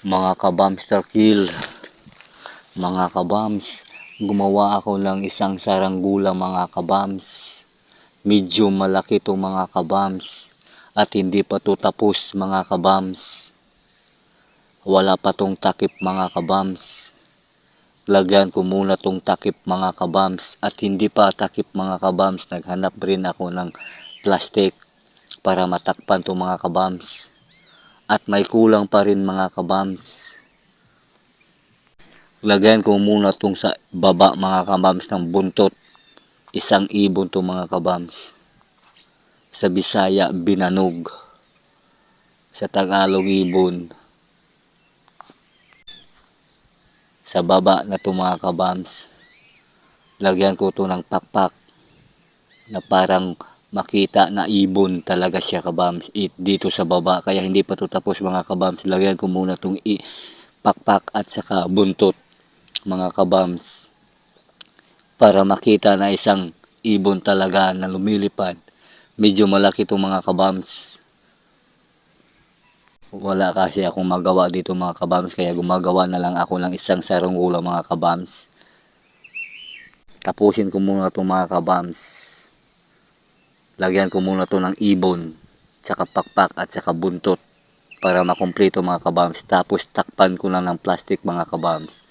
Mga kabamster kill, mga kabams, gumawa ako ng isang saranggola mga kabams. Medyo malaki to mga kabams at hindi pa to tapos mga kabams. Wala pa tong takip mga kabams. Lagyan ko muna tong takip mga kabams at hindi pa takip mga kabams. Naghanap rin ako ng plastic para matakpan to mga kabams. At may kulang pa rin mga kabams. Lagyan ko muna tong sa baba mga kabams ng buntot. Isang ibon to mga kabams. Sa Bisaya, binanog. Sa Tagalog, ibon. Sa baba na to mga kabams. Lagyan ko to ng pakpak na parang makita na ibon talaga siya kabams. Dito sa baba, kaya hindi pa to tapos mga kabams. Lagyan ko muna tong pakpak at saka buntot mga kabams. Para makita na isang ibon talaga na lumilipad. Medyo malaki itong mga kabams. Wala kasi akong magawa dito mga kabams, kaya gumagawa na lang ako ng isang saranggola mga kabams. Tapusin ko muna itong mga kabams. Lagyan ko muna ito ng ibon, tsaka pakpak at tsaka buntot para makumpleto mga kabams. Tapos takpan ko na ng plastic mga kabams.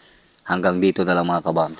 Hanggang dito na lang mga kabams.